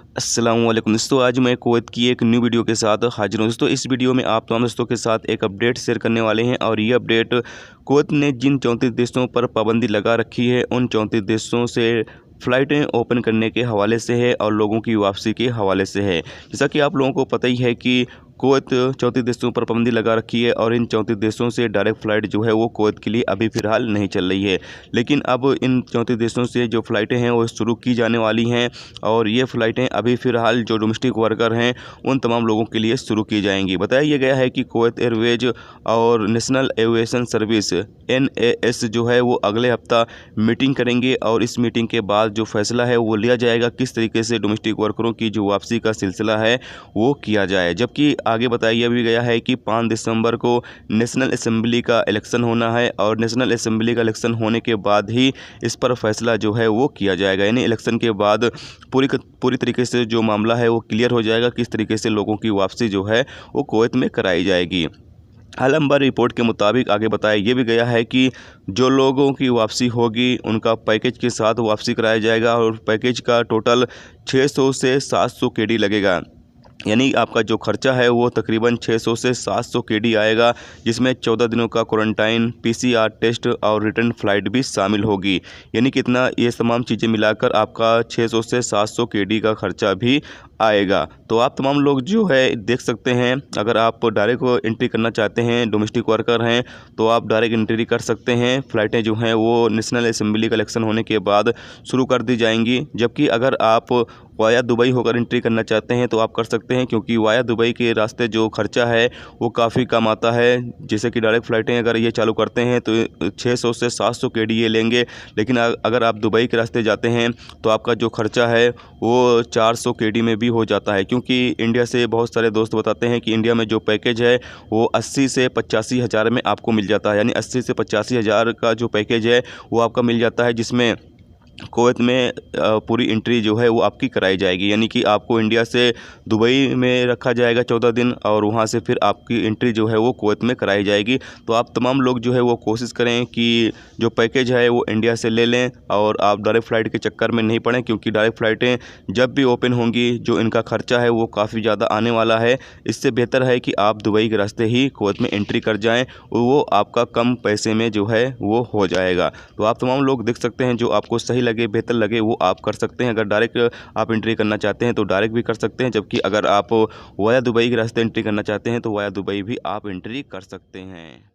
अस्सलाम वालेकुम दोस्तों, आज मैं कुवैत की एक न्यू वीडियो के साथ हाजिर हूँ। दोस्तों इस वीडियो में आप तमाम दोस्तों के साथ एक अपडेट शेयर करने वाले हैं और ये अपडेट कुवैत ने जिन 34 देशों पर पाबंदी लगा रखी है उन 34 देशों से फ़्लाइटें ओपन करने के हवाले से है और लोगों की वापसी के हवाले से है। जैसा कि आप लोगों को पता ही है कि कुवैत 34 देशों पर पाबंदी लगा रखी है और इन 34 देशों से डायरेक्ट फ़्लाइट जो है वो कुवैत के लिए अभी फ़िलहाल नहीं चल रही है। लेकिन अब इन 34 देशों से जो फ़्लाइटें हैं वो शुरू की जाने वाली हैं और ये फ़्लाइटें अभी फ़िलहाल जो डोमेस्टिक वर्कर हैं उन तमाम लोगों के लिए शुरू की जाएंगी। बताया गया है कि कुवैत एयरवेज और नेशनल एविएशन सर्विस NAS जो है वो अगले हफ्ता मीटिंग करेंगे और इस मीटिंग के बाद जो फैसला है वो लिया जाएगा किस तरीके से डोमेस्टिक वर्करों की जो वापसी का सिलसिला है वो किया जाए। जबकि आगे बताया भी गया है कि 5 दिसंबर को नेशनल असेंबली का इलेक्शन होना है और नेशनल असेंबली का इलेक्शन होने के बाद ही इस पर फैसला जो है वो किया जाएगा। यानी इलेक्शन के बाद पूरी तरीके से जो मामला है वो क्लियर हो जाएगा किस तरीके से लोगों की वापसी जो है वो कुवैत में कराई जाएगी। हाल अखबार रिपोर्ट के मुताबिक आगे बताया ये भी गया है कि जो लोगों की वापसी होगी उनका पैकेज के साथ वापसी कराया जाएगा और पैकेज का टोटल 600 से 700 KD लगेगा। यानी आपका जो खर्चा है वो तकरीबन 600 से 700 KD आएगा, जिसमें 14 दिनों का क्वारंटाइन, PCR टेस्ट और रिटर्न फ़्लाइट भी शामिल होगी। यानी कितना ये तमाम चीज़ें मिलाकर आपका 600 से 700 KD का खर्चा भी आएगा। तो आप तमाम लोग जो है देख सकते हैं, अगर आप डायरेक्ट एंट्री करना चाहते हैं, डोमेस्टिक वर्कर हैं, तो आप डायरेक्ट एंट्री कर सकते हैं। फ़्लाइटें जो हैं वो नेशनल असेंबली का इलेक्शन होने के बाद शुरू कर दी जाएंगी। जबकि अगर आप वाया दुबई होकर एंट्री करना चाहते हैं तो आप कर सकते हैं, क्योंकि वाया दुबई के रास्ते जो खर्चा है वो काफ़ी कम आता है। जैसे कि डायरेक्ट फ़्लाइटें अगर ये चालू करते हैं तो 600 से 700 KD ये लेंगे, लेकिन अगर आप दुबई के रास्ते जाते हैं तो आपका जो खर्चा है वो 400 KD में भी हो जाता है। क्योंकि इंडिया से बहुत सारे दोस्त बताते हैं कि इंडिया में जो पैकेज है वो 80 से 85 हज़ार में आपको मिल जाता है। यानी 80 से 85 हज़ार का जो पैकेज है वो आपका मिल जाता है, जिसमें कुवैत में पूरी एंट्री जो है वो आपकी कराई जाएगी। यानी कि आपको इंडिया से दुबई में रखा जाएगा 14 दिन और वहाँ से फिर आपकी एंट्री जो है वो कुवैत में कराई जाएगी। तो आप तमाम लोग जो है वो कोशिश करें कि जो पैकेज है वो इंडिया से ले लें और आप डायरेक्ट फ़्लाइट के चक्कर में नहीं पड़ें, क्योंकि डायरेक्ट फ़्लाइटें जब भी ओपन होंगी जो इनका खर्चा है वो काफ़ी ज़्यादा आने वाला है। इससे बेहतर है कि आप दुबई के रास्ते ही कुवैत में एंट्री कर जाएँ, वो आपका कम पैसे में जो है वो हो जाएगा। तो आप तमाम लोग देख सकते हैं, जो आपको सही लगे, बेहतर लगे वो आप कर सकते हैं। अगर डायरेक्ट आप एंट्री करना चाहते हैं तो डायरेक्ट भी कर सकते हैं, जबकि अगर आप वाया दुबई के रास्ते एंट्री करना चाहते हैं तो वाया दुबई भी आप एंट्री कर सकते हैं।